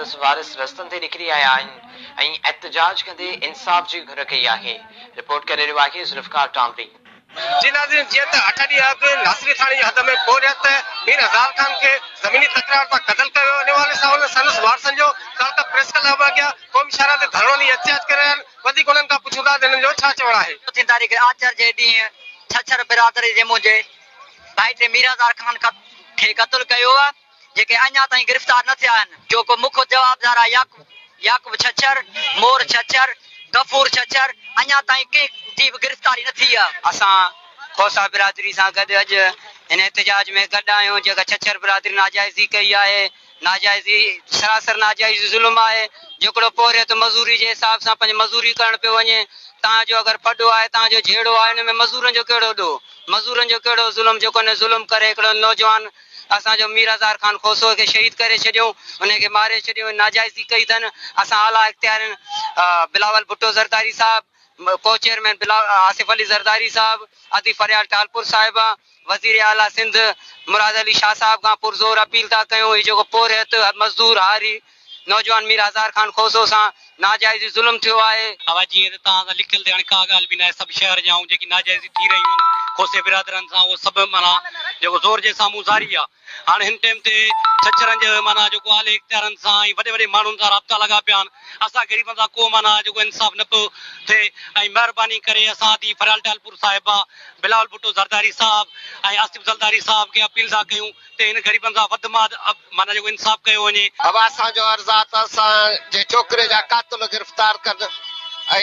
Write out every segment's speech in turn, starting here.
संदसि वारिस रस्तनि ते निकिरी आया आहिनि ऐं एहतजाज कंदे इंसाफ़ जी घुर कई आहे। रिपोर्ट करे रहियो आहे ज़ुल्फ़कार टामरी। जी नाज़रीन, जीअं त 8 ॾींहं अॻु नासिरी थाणे जी हद में पोरियत मीर हज़ार खान खे ज़मीनी तकरार सां क़तल कयो वञे वारे सां हुन संदसि वारसनि जो कल्ह प्रेस क्लब अॻियां क़ौमी शहर ते धरणो ॾेई एहतिजाज करे रहिया आहिनि। वधीक हुननि खां पुछूं था त हिननि जो छा चवणु आहे। 3 तारीख़ आचर जे ॾींहुं छछर बिरादरी जे मुंहिंजे भाई टे मीर हज़ार खान खे क़तल कयो आहे, जेके अञा ताईं गिरफ़्तार न थिया आहिनि। जो को मुख्य जवाबदार आहे याकूब छछर, मोर छछर, गफूर छछर, अञा ताईं कंहिं जी बि गिरफ़्तारी न थी आहे। असां खोसा बिरादरी सां गॾु अॼु हिन एहतजाज में गॾु आहियूं। जेका छछर बिरादरी नाजाइज़ी कई आहे, नाजाइज़ी सरासर नाजाइज़ी ज़ुल्म आहे। जेकड़ो पोरियत मज़ूरी जे हिसाब सां पंहिंजी मज़ूरी करणु पियो वञे। तव्हांजो अगरि फॾो आहे, तव्हांजो झेड़ो आहे, हिन में मज़ूरनि जो कहिड़ो ॾोह, मज़ूरनि जो कहिड़ो ज़ुल्म जेको हिन ज़ुल्म करे हिकिड़ो नौजवान असांजो मीर हज़ार खान खोसो खे शहीद करे छॾियऊं, हुनखे मारे छॾियऊं, नाजाइज़ी कई अथनि। असां आला इख्तियारनि बिलावल भुट्टो ज़रदारी साहिबु, को चेयरमैन आसिफ अली ज़रदारी साहिबु, अदी फरियाद टालपुर साहिबा, वज़ीर आला सिंध मुराद अली शाह साहिब खां पुरज़ोर अपील था कयूं। जेको पोरियत मज़दूर हारी नौजवान मीर हज़ार खान खोसो सां नाजाइज़ी ज़ुल्म थियो आहे। आवाज़ जीअं त तव्हां लिखियल ते हाणे का ॻाल्हि बि न आहे। सभु शहर जा ऐं जेकी नाजाइज़ी थी रहियूं आहिनि खोसे बिरादरनि सां, उहो सभु माना जेको ज़ोर जे साम्हूं ज़ारी आहे। हाणे हिन टाइम ते छछरनि जो माना जेको आले इख्तियारनि सां ऐं वॾे वॾे माण्हुनि सां राब्ता लॻा पिया आहिनि। असां ग़रीबनि सां को माना जेको इंसाफ़ न पियो थिए ऐं महिरबानी करे असां आदि फरियाल टालपुर साहिबा, बिलावल भुट्टो ज़रदारी साहिबु ऐं आसिफ ज़रदारी साहिब खे अपील था कयूं त हिन ग़रीबनि सां वधि माना जेको इंसाफ़ कयो वञे। अब असांजो अर्ज़ु आहे त असांजे छोकिरे जा कातिल गिरफ़्तार कनि ऐं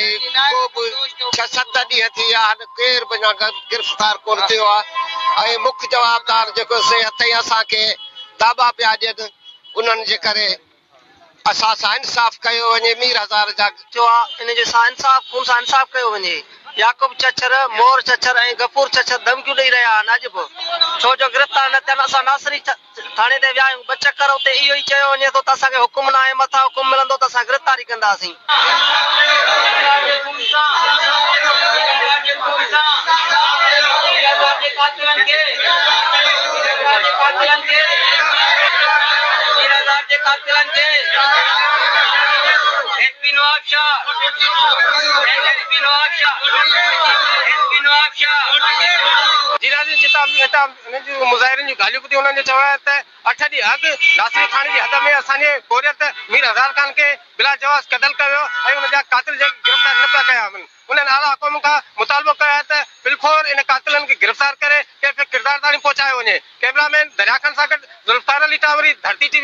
को बि 6-7 ॾींहं थी विया आहिनि, केर बि अञा गिरफ़्तार कोन थियो आहे ऐं मुख्य जवाबदार जेको सिहत असांखे दाबा पिया ॾियनि, उन्हनि जे करे असां सां इंसाफ़ कयो वञे। मीर हज़ार जा जो आहे इन जे सां इंसाफ़ कयो वञे। याकूब छछर, मोर छछर ऐं गफूर छछर धमकियूं ॾेई रहिया आहिनि अॼु बि, छो जो गिरफ़्तार न थियनि। असां नासिरी थाणे ते विया आहियूं, 2 चकर उते इहो ई चयो वञे थो त असांखे हुकुम न आहे, मथां हुकुम मिलंदो त असां गिरफ़्तारी कंदासीं। मुज़ाहिरनि जी ॻाल्हियूं ॿुधी हुननि जो चवणु आहे त 8 ॾींहं अॻु नासिरी थाणे जी हद में असांजे पोरियत मीर हज़ार खान खे बिला जवाज़ क़तल कयो ऐं हुन जा कातिल गिरफ़्तार न पिया कया वञनि। उन्हनि आला हुकुम खां मुतालबो कयो आहे त बिल्कुलु इन कातिलनि खे गिरफ़्तार करे कंहिंखे किरदार ताईं पहुचायो वञे। कैमरामैन दरिया खान सां गॾु ज़ुल्फ़कार अली टामरी, धरती टीवी।